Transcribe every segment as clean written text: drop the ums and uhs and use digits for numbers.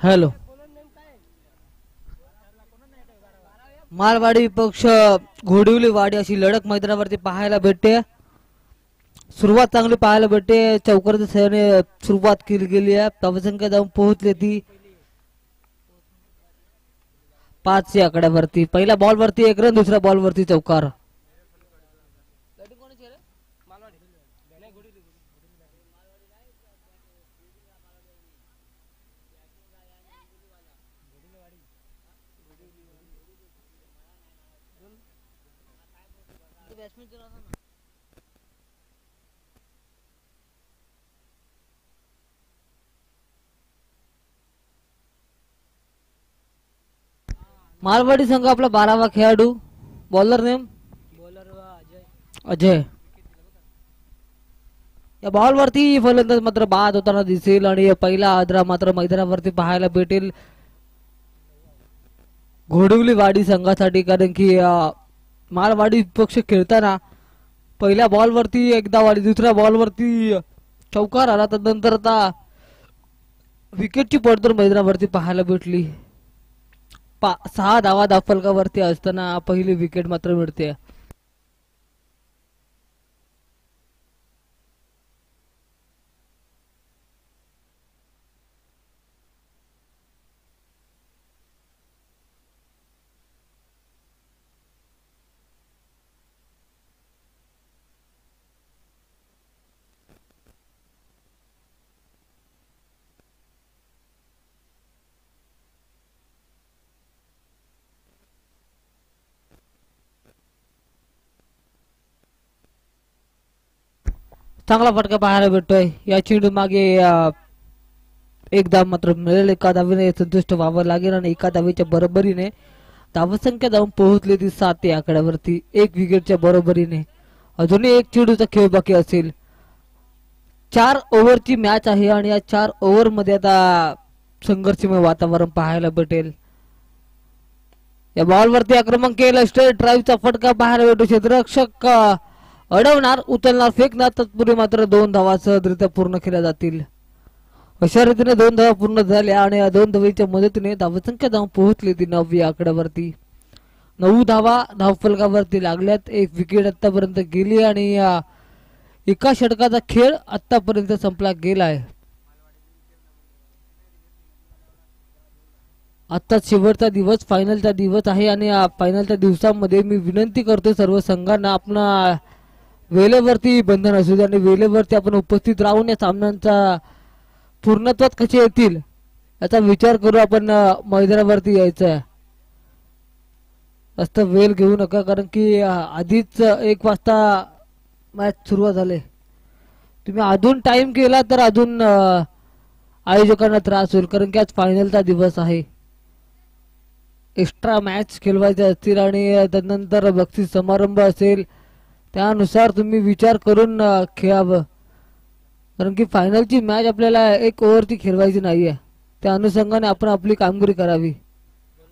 Hello. Malwadi पक्ष घोडिवली वाडी अशी लढत मैदानावरती पाहायला भेटते. सुरुवात चांगली पाहायला भेटते. चौकाराच्या सहाय्याने सुरुवात केली गेली आहे. धावसंख्या जाऊन पोहोचली ती 5 या आकड्यावरती. पहिल्या बॉल वरती 1 रन, दुसऱ्या बॉल वरती चौकार. मालवाडी संघ आपला 12वा खेळाडू. Bowler name Ajay. या बॉल वरती फलंदाज मात्र बाद होताना दिसेल आणि पहिला आदरा मात्र मैदानावरती पाहायला भेटेल घोडिवली वाडी संघासाठी. कारण की मालवाडी पक्ष खेळताना पहिल्या बॉल वरती एकदा वाडी, दुसऱ्या बॉल वरती चौकार आला. त्यानंतर आता विकेटची पडतोड मैदानावरती पाहायला भेटली. 6 धावा धावफलकावरती असताना पहिली विकेट मात्र मिळते. चांगला फटका पाहायला भेटतोय. या चेंडू मागे एकदा मात्र मिळेल. एका धावेने संतुष्ट व्हावं लागेल आणि एका धावेच्या बरोबरीने धावसंख्या जाऊन पोहोचली ती 7 या आकड्यावरती. 1 विकेटच्या बरोबरीने अजूनही 1 चेंडूचा खेळ बाकी असेल. 4 ओव्हरची मॅच आहे आणि या 4 ओव्हर मध्ये आता संघर्षमय वातावरण पाहायला भेटेल. या बॉल वरती आक्रमण केलं. स्ट्रेट ड्राईव्हचा फटका पाहायला भेटतो. क्षेत्ररक्षक अडवणार, उचलणार, फेकणार. तत्पूर्वी मात्र 2 धावा सहजरित्या पूर्ण केल्या जातील. अशा रीतीने 2 धावा पूर्ण झाल्या आणि या 2 धावेच्या मदतीने धावसंख्या जाऊन पोहोचली ती 9 या आकड्यावरती. 9 धावा धावफलकावरती लागल्यात. 1 विकेट आतापर्यंत गेली आणि एका षटकाचा खेळ आतापर्यंत संपला गेलाय. आता शेवटचा दिवस, फायनलचा दिवस आहे आणि या फायनलच्या दिवसामध्ये मी विनंती करतो सर्व संघांना, आपण वेळेवरती बंधन असू दे आणि वेळेवरती आपण उपस्थित राहून या सामन्यांचा पूर्णत्वात कसे येतील याचा विचार करू आपण मैदानावरती यायचं आहे. जास्त वेळ घेऊ नका कारण की आधीच 1 वाजता मॅच सुरुवात झाली. तुम्ही अजून टाइम केला तर अजून आयोजकांना त्रास होईल कारण की आज फायनलचा दिवस आहे. एक्स्ट्रा मॅच खेळवायचे असतील आणि त्यानंतर बक्षीस समारंभ असेल, त्यानुसार तुम्ही विचार करून खेळावं कारण की फायनलची मॅच आपल्याला 1 ओव्हरची खेळवायची नाहीये. त्या अनुषंगाने आपण आपली कामगिरी करावी.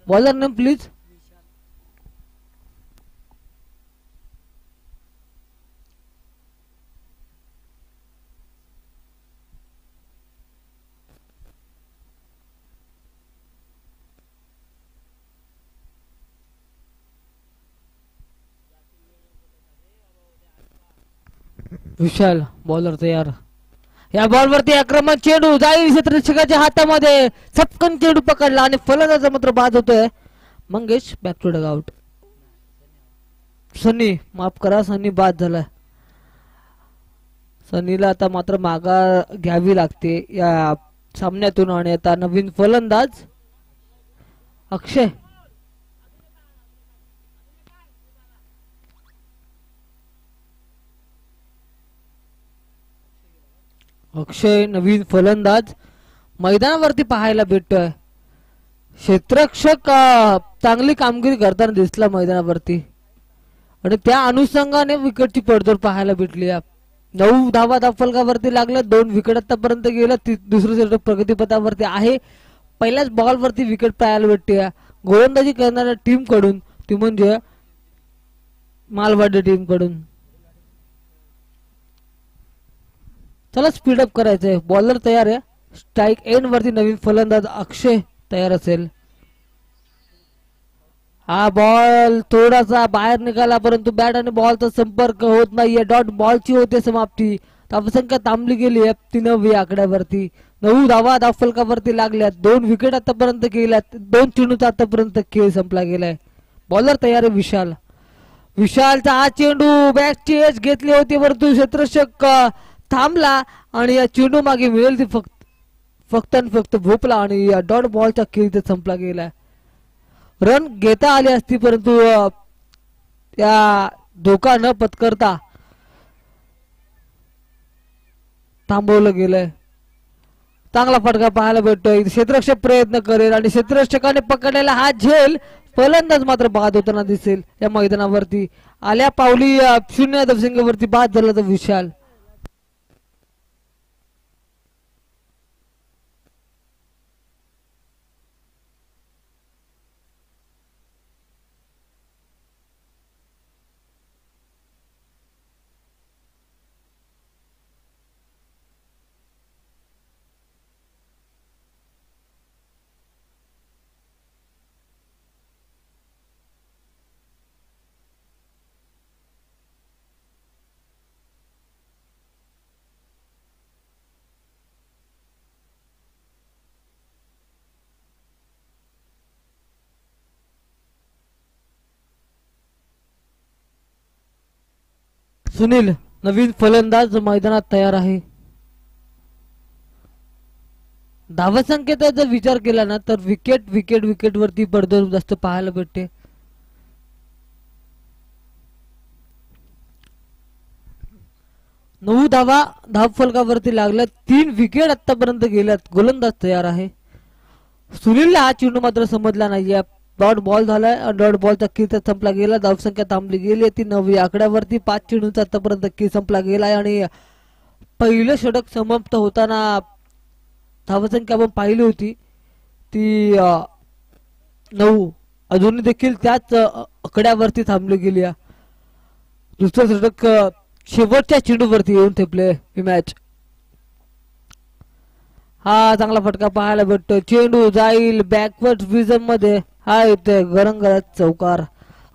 Bowler name please. Vishal bowler तयार. या बॉल वरती आक्रमण चेंडू जाईल क्षेत्ररक्षकाच्या हातामध्ये. चटकन चेंडू पकडला आणि फलंदाज मात्र बाद होतोय. Mangesh back to dugout. Sunny माफ करा, सनी बाद झाला. सनीला आता मात्र मागा घ्यावी लागते या सामन्यातून आणि आता नवीन फलंदाज अक्षय. अक्षय नवीन फलंदाज मैदानावरती पाहायला भेटतोय. क्षेत्ररक्षक चांगली कामगिरी करताना दिसला मैदानावरती आणि त्या अनुषंगाने विकेटची पडझड पाहायला भेटली. 9 धावा धावफलकावरती लागल्या. 2 विकेट आतापर्यंत गेल्या. दुसरं षटक प्रगतीपथावरती आहे. पहिल्याच बॉल वरती विकेट पाहायला भेटते. गोलंदाजी करणाऱ्या टीम कडून, ती म्हणजे मालवाडी टीम कडून. चला स्पीड अप करायचंय. बॉलर तयार आहे. स्ट्राइक एंड वरती नवीन फलंदाज अक्षय तयार असेल. हा बॉल थोडासा बाहेर निघाला परंतु बॅट आणि बॉलचा संपर्क होत नाहीये. डॉट बॉलची होते समाप्ती. धावसंख्या थांबली गेली आहे 3व्या आकड्यावरती. 9 धावा धावफलकावरती लागल्यात. 2 विकेट आतापर्यंत गेल्यात. 2 चेंडूचा आतापर्यंत खेळ संपला गेलाय. बॉलर तयार आहे विशाल. विशालचा हा चेंडू बॅकची एज घेतली होती परंतु क्षेत्ररक्षक थांबला आणि या चेंडू मागे मिळेल ती फक्त आणि फक्त भोपला आणि या डॉट बॉलचा खेळ इथे संपला गेलाय. रन घेता आली असती परंतु त्या धोका न पत्करता थांबवलं गेलंय. चांगला फटका पाहायला भेटतोय. क्षेत्ररक्षक प्रयत्न करेल आणि क्षेत्ररक्षकाने पकडलेला हा झेल फलंदाज मात्र बाद होताना दिसेल या मैदानावरती. आल्या पावली 0 धावसंख्येवरती बाद झाला तर विशाल. सुनील नवीन फलंदाज मैदानात तयार आहे. धावसंख्येचा जर विचार केला ना तर विकेट विकेट विकेट वरती पडझड जास्त पाहायला भेटते. नऊ धावा धावफलकावरती लागल्या. 3 विकेट आतापर्यंत गेल्यात. गोलंदाज तयार आहे. सुनीलला हा चेंडू मात्र समजला नाहीये. डॉट बॉल झालाय. डॉट बॉलचा खेळ संपला गेला. धावसंख्या थांबली गेली. ती 9व्या आकड्यावरती 5 चेंडूंचा आतापर्यंत खेळ संपला गेलाय आणि पहिलं षटक समाप्त होताना धावसंख्या आपण पाहिली होती ती 9 अजूनही देखील त्याच आकड्यावरती थांबली गेली. दुसरं षटक शेवटच्या चेंडूवरती येऊन ठेपले ही मॅच. हा चांगला फटका पाहायला भेटतो. चेंडू जाईल बॅकवर्ड विजन मध्ये. हा येतोय गरंगळत चौकार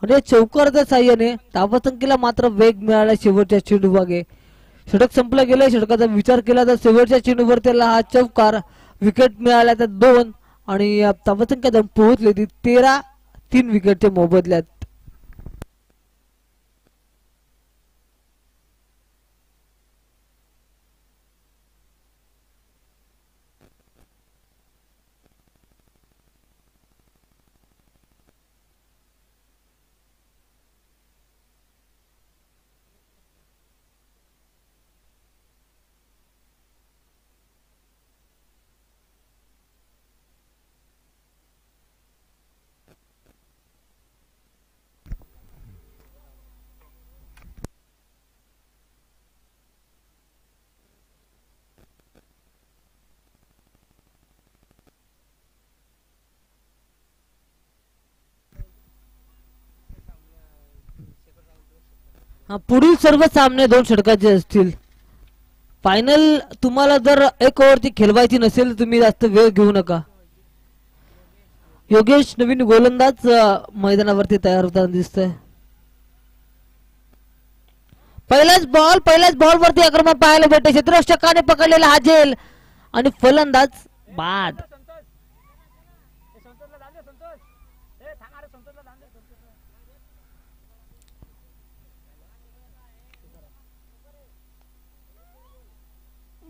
आणि चौकारच्या साह्याने धावसंख्येला मात्र वेग मिळाला शेवटच्या चेंडू मागे. षटक संपलं गेलं. षटकाचा विचार केला तर शेवटच्या चेंडूवर त्याला हा चौकार. विकेट मिळाल्या तर 2 आणि धावसंख्या पोहोचली ती 13. 3 विकेटच्या मोबदल्यात. पुढील सर्व सामने 2 षटकाचे असतील. फायनल तुम्हाला जर 1 ओव्हरची खेळवायची नसेल तर तुम्ही जास्त वेळ घेऊ नका. योगेश नवीन गोलंदाज मैदानावरती तयार होताना दिसतोय. पहिलाच बॉल वरती आक्रमण पाहायला भेटते. क्षेत्ररक्षकाने पकडलेला हा झेल आणि फलंदाज बाद.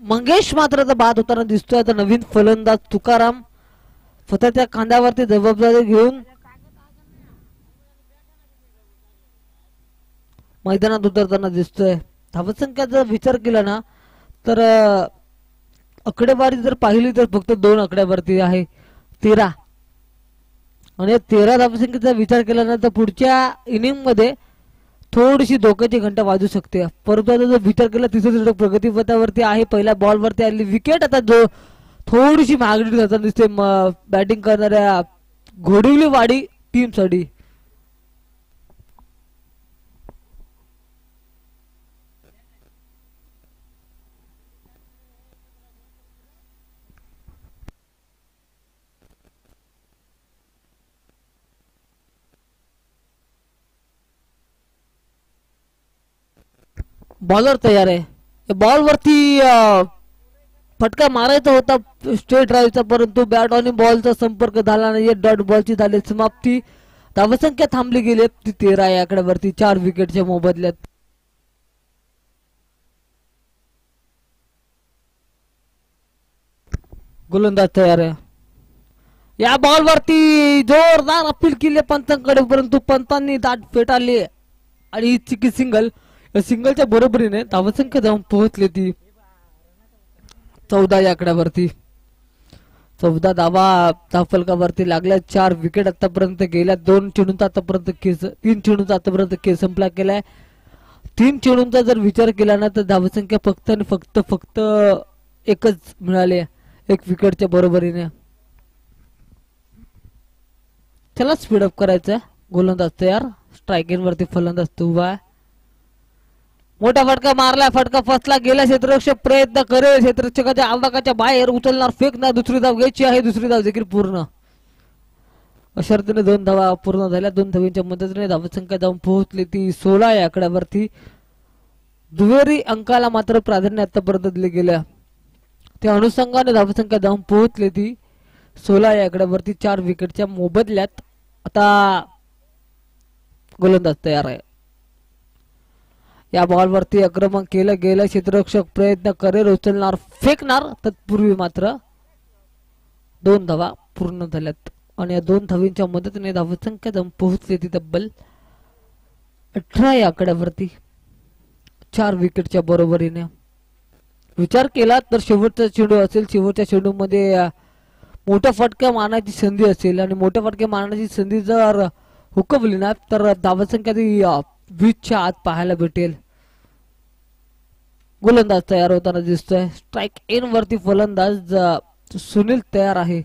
मंगेश मात्र आता बाद होताना दिसतोय. आता नवीन फलंदाज तुकाराम स्वतःच्या खांद्यावरती जबाबदारी घेऊन मैदानात उतरताना दिसतोय. धावसंख्याचा विचार केला ना तर आकडेवारी जर पाहिली तर फक्त 2 आकड्यावरती आहे 13 आणि 13 धावसंख्येचा विचार केला ना तर पुढच्या इनिंग मध्ये थोडीशी धोक्याची घंटा वाजू शकते. परंतु आता जर विचार केला तिसरं षटक प्रगतीपथावरती आहे. पहिल्या बॉल वरती आली विकेट. आता जो थोडीशी मागणी जाताना दिसते बॅटिंग करणाऱ्या घोडिवलीवाडी टीम साठी. बॉलर तयार आहे. बॉल वरती फटका मारायचा होता स्ट्रेट ड्राईव्हचा, परंतु बॅट आणि बॉलचा संपर्क झाला नाही. डॉट बॉलची झाली समाप्ती. धावसंख्या थांबली गेली ती 13 या आकड्यावरती 4 विकेटच्या मोबदल्यात. गोलंदाज तयार आहे. या बॉल वरती जोरदार अपील केले पंतांकडे, परंतु पंतांनी दाट फेटाळली आणि ही चिकी सिंगल. या सिंगलच्या बरोबरीने धावसंख्या जाऊन पोहोचली ती 14 या आकड्यावरती. 14 धावफलकावरती लागल्या. 4 विकेट आतापर्यंत गेल्या. 2 चेंडूंचा आतापर्यंत 3 चेंडूंचा आतापर्यंत खेळ संपला केलाय. 3 चेंडूंचा जर विचार केला ना तर धावसंख्या फक्त आणि फक्त एकच मिळाली, 1 विकेटच्या बरोबरीने. चला स्पीडअप करायचं. गोलंदाज तयार. स्ट्राईक इन वरती फलंदाज उभा आहे. मोठा फटका मारला, फटका फसला गेला. क्षेत्ररक्षक प्रयत्न करेल, क्षेत्ररक्षकाच्या आवाकाच्या बाहेर उचलणार, फेकणार. दुसरी धाव घ्यायची आहे. दुसरी धाव देखील पूर्ण. अशा रीतीने 2 धावा पूर्ण झाल्या. 2 धावींच्या मदतीने धावसंख्या जाऊन पोहोचली ती 16 या आकड्यावरती. दुहेरी अंकाला मात्र प्राधान्य आतापर्यंत दिले गेल्या. त्या अनुषंगाने धावसंख्या जाऊन पोहोचली ती 16 या आकड्यावरती 4 विकेटच्या मोबदल्यात. आता गोलंदाज तयार आहे. या बॉलवरती आक्रमण केलं गेलं. क्षेत्ररक्षक प्रयत्न करेल, उचलणार, फेकणार. तत्पूर्वी मात्र 2 धावा पूर्ण झाल्यात आणि या 2 धावींच्या मदतीने धावसंख्या जाऊन पोहोचली ती तब्बल 18 या आकड्यावरती 4 विकेटच्या बरोबरीने. विचार केला तर शेवटचा चेंडू असेल. शेवटच्या चेंडू मध्ये मोठा फटका मारण्याची संधी असेल आणि मोठ्या फटके मारण्याची संधी जर हुकवली ना तर धावसंख्या ती 20च्या आत पाहायला भेटेल. गोलंदाज तयार होताना दिसतोय. स्ट्राईक इन वरती फलंदाज सुनील तयार आहे.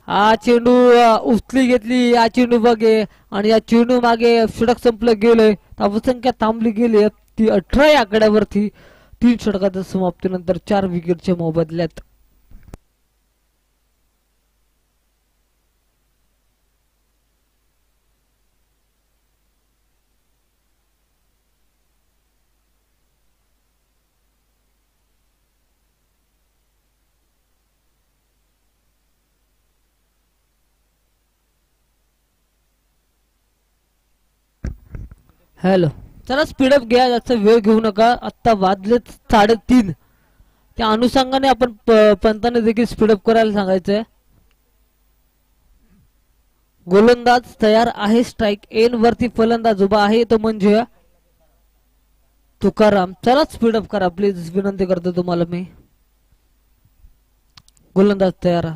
हा चेंडू उचली घेतली. या चेंडू बघे आणि या चेंडू मागे षटक संपलं गेलंय. धावसंख्या थांबली गेली ती 18 या आकड्यावरती 3 षटकाच्या समाप्तीनंतर 4 विकेटच्या मोबदल्यात. हॅलो, चला स्पीडअप घ्या, जास्त वेळ घेऊ नका. आता वाजलेत 3:30. त्या अनुषंगाने आपण पंताने देखील स्पीडअप करायला सांगायचंय. गोलंदाज तयार आहे. स्ट्राईक एन वरती फलंदाज उभा आहे तो म्हणजे तुकाराम. चला स्पीडअप करा प्लीज, विनंती करतो तुम्हाला मी. गोलंदाज तयार.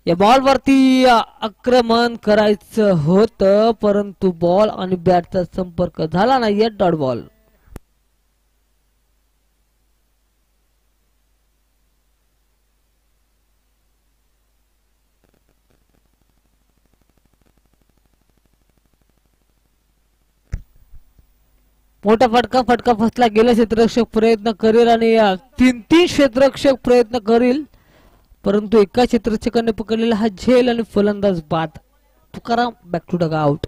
या बॉल वरती आक्रमण करायचं होतं, परंतु बॉल आणि बॅटचा संपर्क झाला नाही. Dot ball. मोठा फटका फसला गेला. क्षेत्ररक्षक प्रयत्न करेल आणि 3 क्षेत्ररक्षक प्रयत्न करेल, परंतु एका क्षेत्ररक्षकाने पकडलेला हा झेल आणि फलंदाज बाद. Tukaram back to dugout.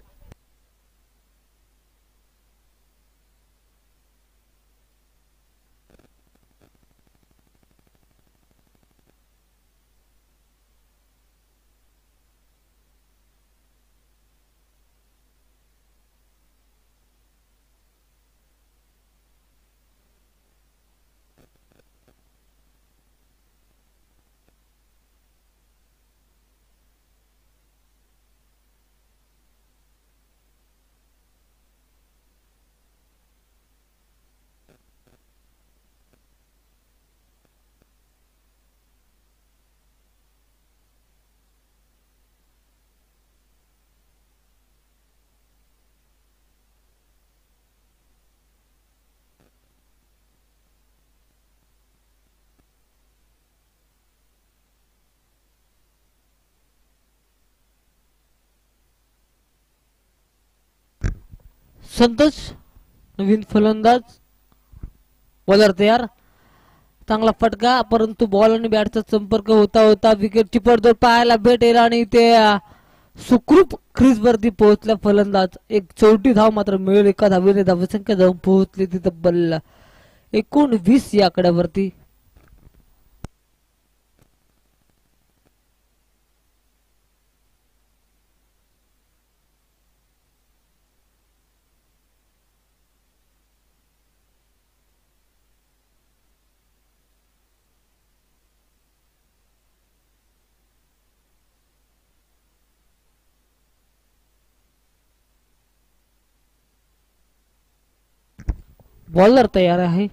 Santosh नवीन फलंदाज. बॉलर तयार. चांगला फटका, परंतु बॉल आणि बॅटचा संपर्क होता होता विकेटची पडझड पाहायला भेटेल आणि ते सुखरूप क्रीज वरती पोहोचला फलंदाज. एक 34 धाव मात्र मिळेल एका धावेने धावसंख्या जाऊन पोहोचली ती तब्बल 19 या आकड्यावरती. बॉलर तयार आहे.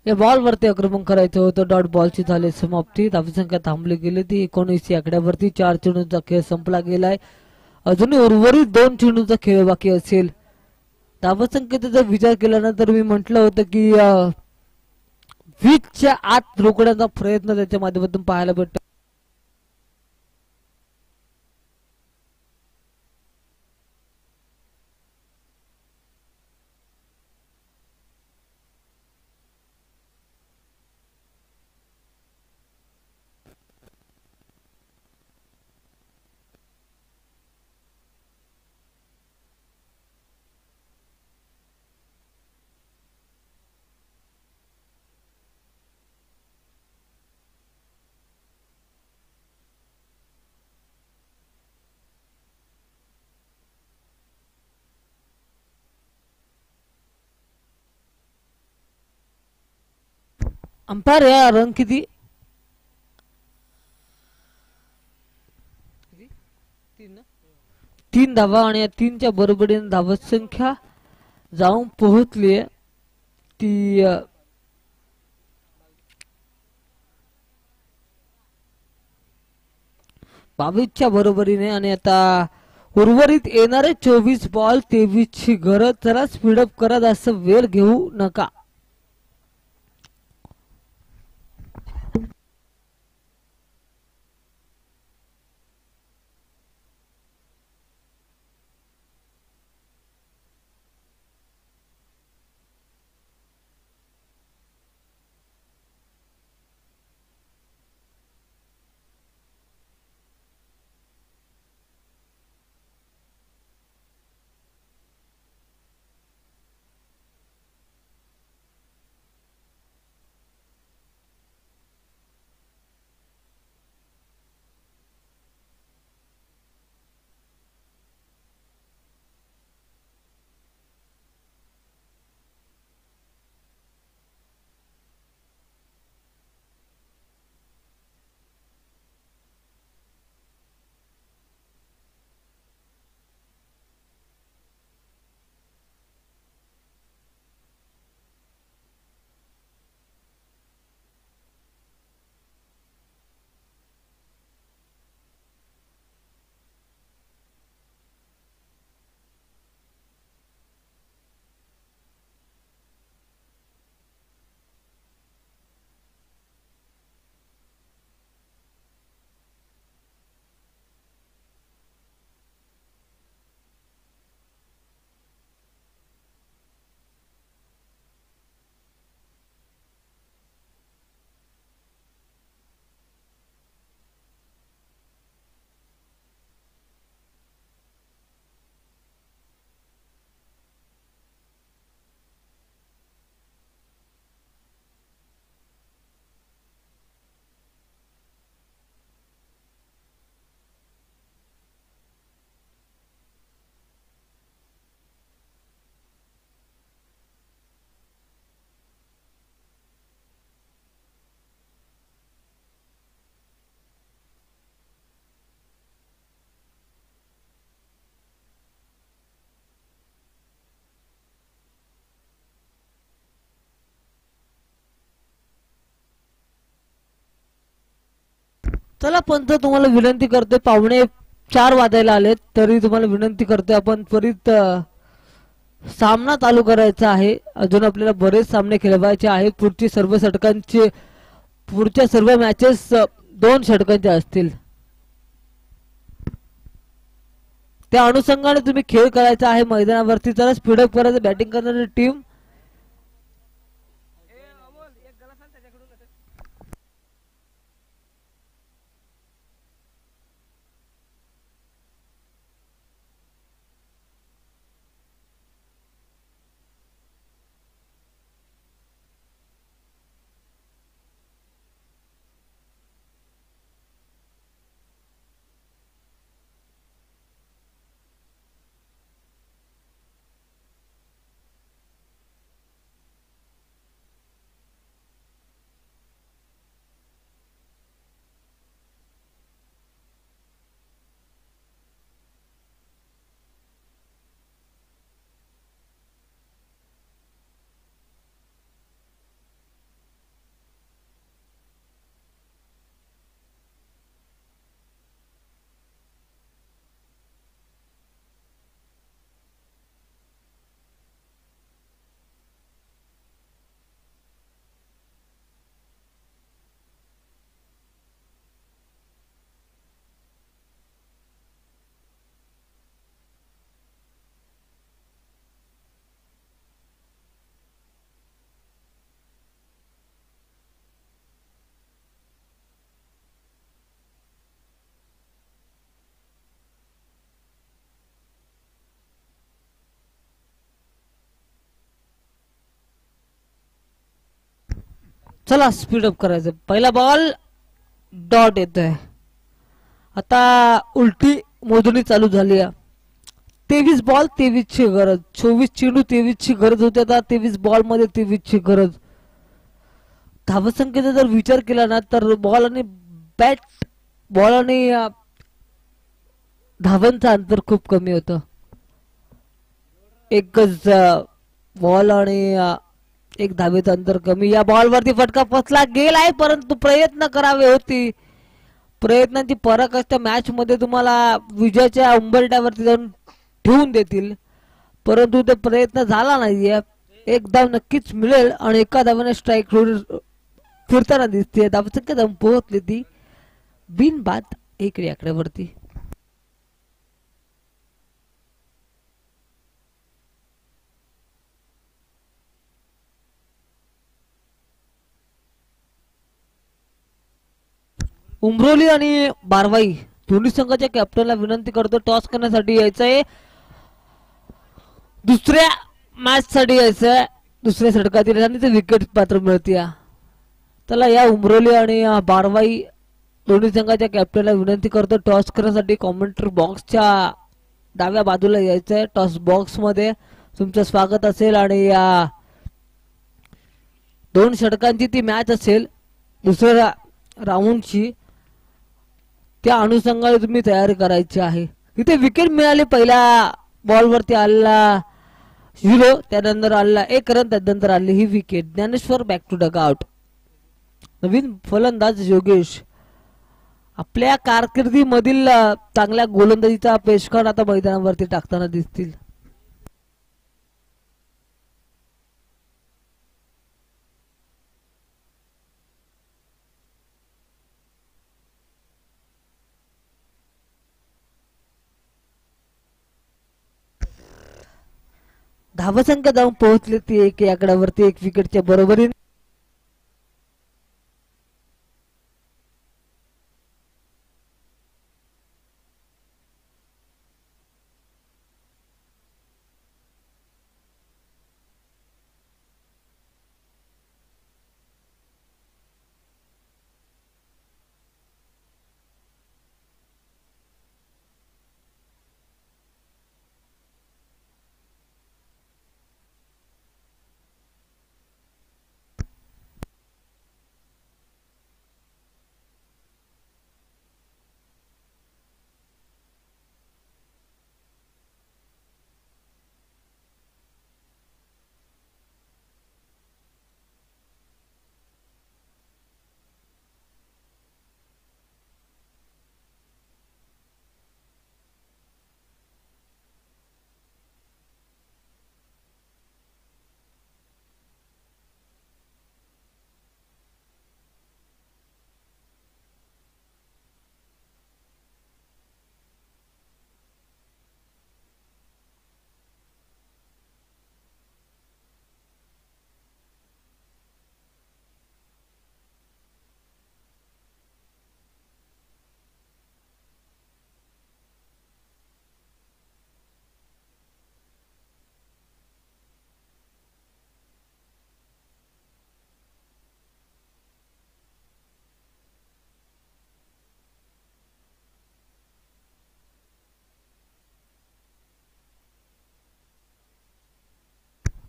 या बॉल वरती आक्रमण करायचं होतं. डॉट बॉलची झाली समाप्ती. धावसंख्या थांबली गेली ती 19 या आकड्यावरती. 4 चेंडूंचा खेळ संपला गेलाय. अजूनही उर्वरित 2 चेंडूंचा खेळ बाकी असेल. धावसंख्येचा जर विचार केल्यानंतर मी म्हटलं होतं की 20च्या आत रोखण्याचा प्रयत्न त्याच्या माध्यमातून पाहायला भेटतो. अंपायर या रन किती 3 धावा आणि या 3च्या बरोबरीने धावसंख्या जाऊन पोहोचली ती 22च्या बरोबरीने. आणि आता उर्वरित येणारे 24 बॉल 23ची गरज. जरा स्पीडअप करा, जास्त वेळ घेऊ नका. चला पंच, तुम्हाला विनंती करते, 3:45 वाजायला आले तरी तुम्हाला विनंती करते आपण त्वरित सामना चालू करायचा आहे. अजून आपल्याला बरेच सामने खेळवायचे आहेत. पुढच्या सर्व मॅचेस 2 षटकांचे असतील. त्या अनुषंगाने तुम्ही खेळ करायचा आहे मैदानावरती. जरा स्पीडअप करायचं. बॅटिंग करणारी टीम चला स्पीडअप करायचं. पहिला बॉल डॉट येतोय. आता उलटी मोजणी चालू झाली आहे. 23 बॉल 23 ची गरज. 24 चेंडू 23 ची गरज होती. आता 23 बॉल मध्ये 23 ची गरज. धावसंख्येचा जर विचार केला ना तर बॉल आणि बॉल आणि धावांचं अंतर खूप कमी होतं. एकच बॉल आणि एक धावेचं अंतर कमी. या बॉलवरती फटका फसला गेलाय परंतु प्रयत्न करावे होती. प्रयत्नांची परख असते मॅच मध्ये. तुम्हाला विजयाच्या उंबरठ्यावरती जाऊन ठेवून देतील परंतु ते प्रयत्न झाला नाहीये. एक धाव नक्कीच मिळेल आणि एका धावाने स्ट्राईक फिरताना दिसते. धावसंख्या जाऊन पोहोचली ती बिनबाद 1 आकड्यावरती. उमरोली आणि बारवाई दोन्ही संघाच्या कॅप्टनला विनंती करतो टॉस करण्यासाठी यायचंय. दुसऱ्या मॅच साठी यायचंय. दुसऱ्या षटकातील आणि ते विकेट मात्र मिळते. चला या उमरोली आणि बारवाई दोन्ही संघाच्या कॅप्टनला विनंती करतो टॉस करण्यासाठी कॉमेंट्री बॉक्सच्या डाव्या बाजूला यायचंय. टॉस बॉक्स मध्ये तुमचं स्वागत असेल आणि या 2 षटकांची ती मॅच असेल दुसऱ्या राऊंडची. त्या अनुषंगाने तुम्ही तयारी करायची आहे. इथे विकेट मिळाली. पहिल्या बॉलवरती आला 0 त्यानंतर आला 1 रन त्यानंतर आली ही wicket. Dnyaneshwar back to dugout. नवीन फलंदाज योगेश आपल्या कारकिर्दीमधील चांगल्या गोलंदाजीचा पेशकार आता मैदानावरती टाकताना दिसतील. धावसंख्या जाऊन पोहोचली ती 1 आकड्यावरती 1 विकेटच्या बरोबरीने.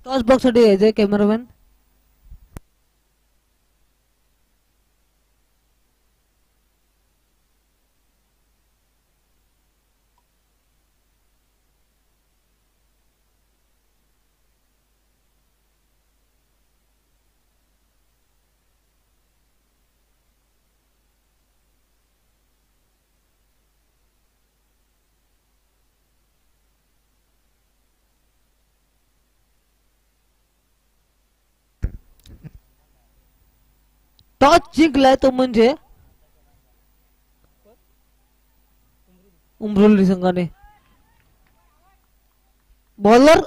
टॉस बॉक्स साठी यायचंय कॅमेरामॅन. टॉस जिंकलाय तो म्हणजे उमरोली संघाने. बॉलर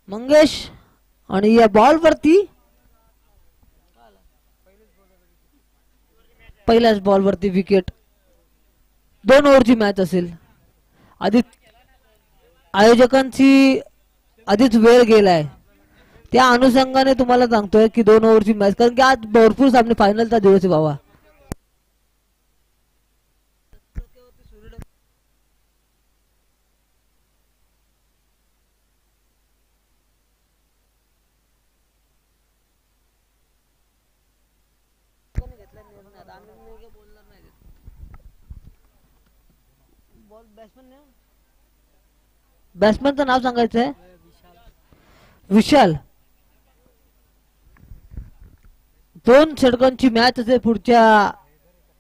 मंगेश आणि या बॉल वरती पहिल्याच बॉल वरती विकेट. 2 ओव्हरची मॅच असेल. आधी आयोजकांची आधीच वेळ गेलाय. त्या अनुषंगाने तुम्हाला सांगतोय की 2 ओव्हरची मॅच, कारण की आज भरपूर सामने फायनलचा दिवस आहे बाबा. बॅट्समॅनचं नाव सांगायचंय विशाल. 2 षटकांची मॅच असेल पुढच्या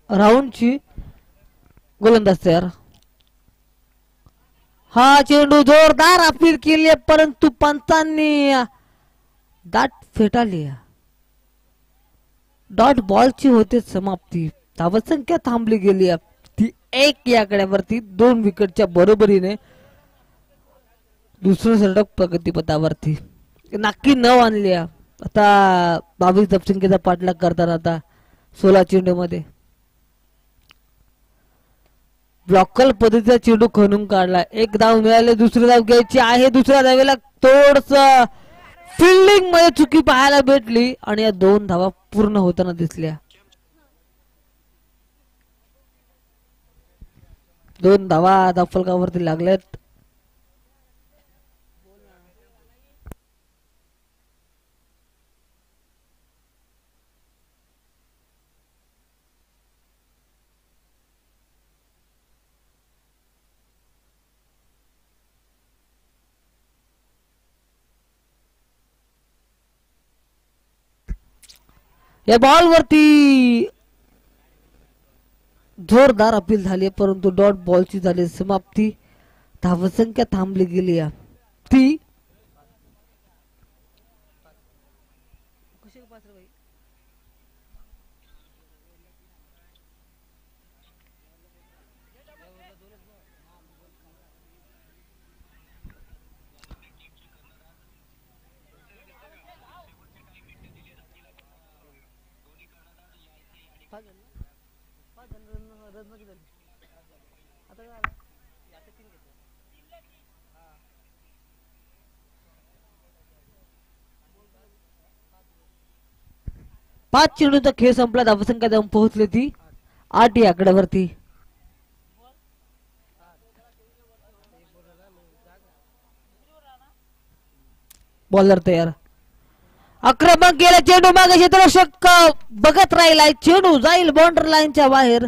राऊंडची. गोलंदाज तयार. हा चेंडू जोरदार अपील केली परंतु पंचांनी दाट फेटाळली. डॉट बॉलची होते समाप्ती. धावसंख्या थांबली गेली ती 1 या आकड्यावरती. 2 विकेटच्या बरोबरीने दुसरं षटक प्रगतीपथावरती. नक्की नव आणली. आता 22 धावसंख्येचा पाठलाग करताना आता 16 चेंडू मध्ये ब्लॉकल पद्धतीचा चेंडू खणून काढला. 1 धाव मिळाले. दुसरी धाव घ्यायची आहे. दुसऱ्या धावेला थोडस फिल्डिंग मध्ये चुकी पाहायला भेटली आणि या 2 धावा पूर्ण होताना दिसल्या. 2 धावा धावफलकावरती लागल्यात. या बॉल वरती जोरदार अपील झाली परंतु डॉट बॉलची झाली समाप्ती. धावसंख्या थांबली गेली ती पाच चेंडूंचा खेळ संपला. धावसंख्या जाऊन पोहोचली ती 8 या आकड्यावरती. बॉलर तयार. आक्रमक गेला चेंडू मागे. क्षेत्ररक्षक बघत राहिलाय. चेंडू जाईल बाउंड्री लाईनच्या बाहेर.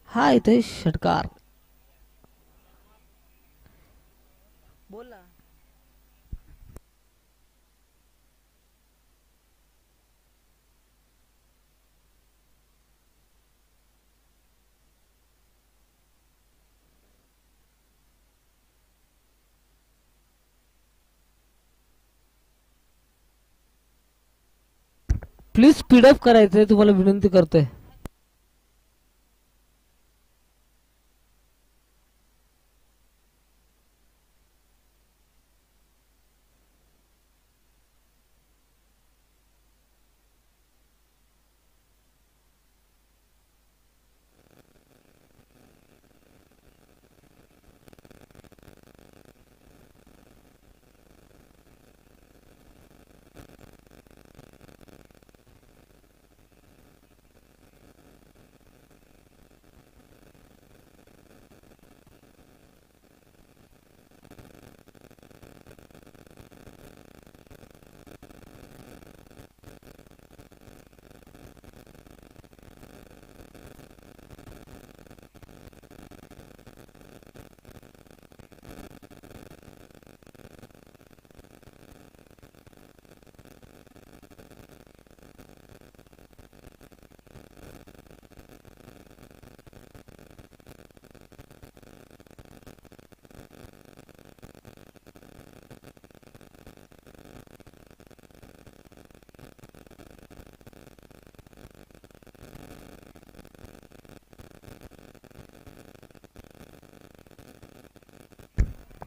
हा इथे षटकार. बोला प्लीज स्पीडअप करायचंय तुम्हाला विनंती करतोय.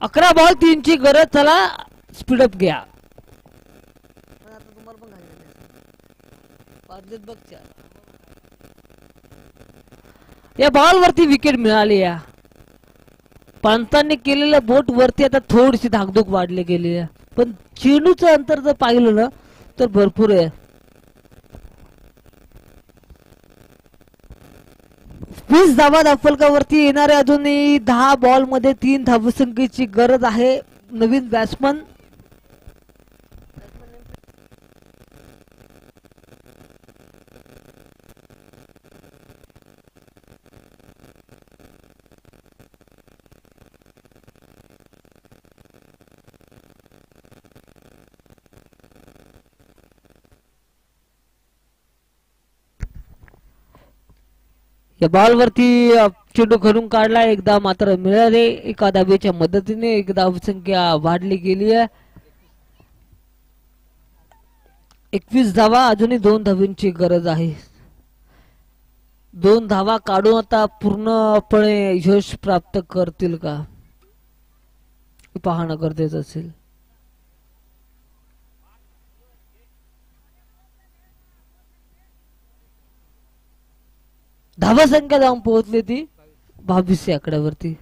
अकरा बॉल 3 ची गरज. चला स्पीडअप घ्या. या बॉल वरती विकेट मिळाली. पंतांनी केलेल्या बोट वरती आता थोडीशी धाकधूक वाढली गेली पण चेंडूचं अंतर जर पाहिलं ना तर भरपूर आहे. 20 धावा धावफलकावरती येणारे अजूनही 10 बॉल मध्ये 3 धावसंख्येची गरज आहे. नवीन बॅट्समन या बॉलवरती चेंडू घडून काढला. एकदा मात्र मिळाले. एका धावेच्या मदतीने एक धावसंख्या वाढली गेली आहे. 21 धावा. अजूनही 2 धावांची गरज आहे. 2 धावा काढून आता पूर्णपणे यश प्राप्त करतील का पाहणं गरजेचं असेल. धावा संख्या जाऊन पोहोचली ती 22 या आकड्यावरती.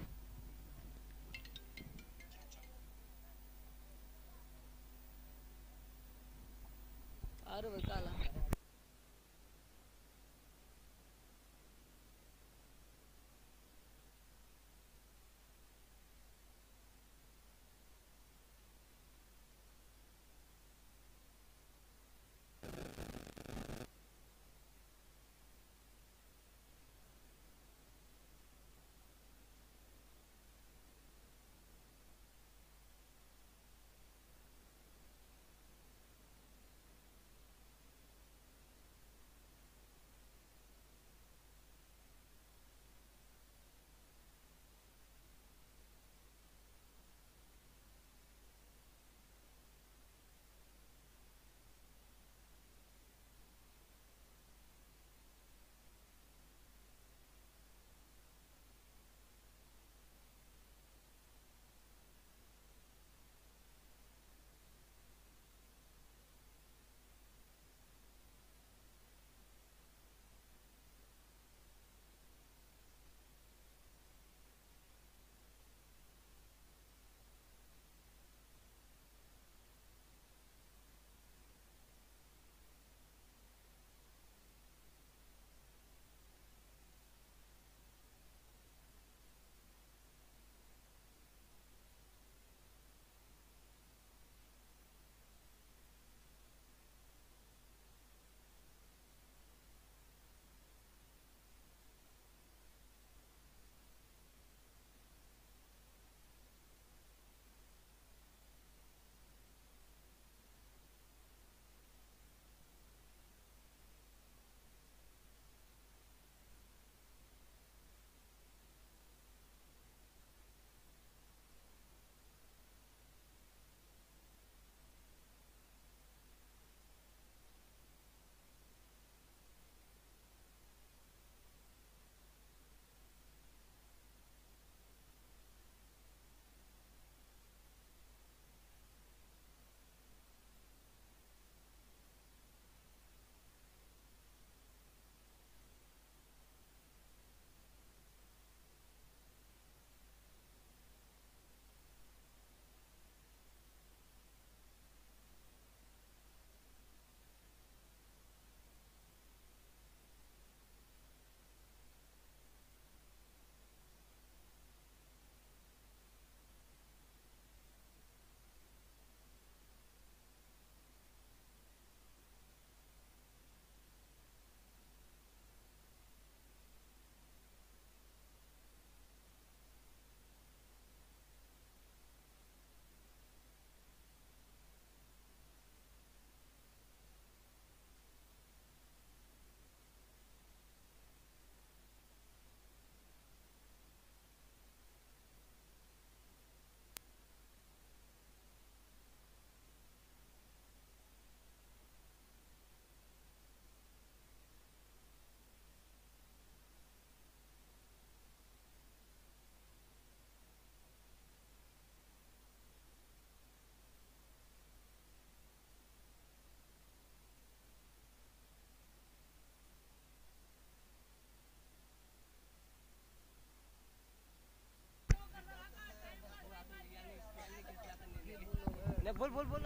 बोल बोल बोल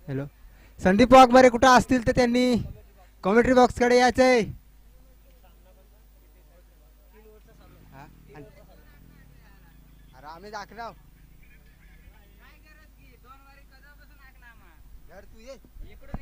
हॅलो संदीप वाघमारे कुठं असतील तर त्यांनी कॉमेंट्री बॉक्स कडे यायचंय. अरे आम्ही दाखव घर तू ये इकडून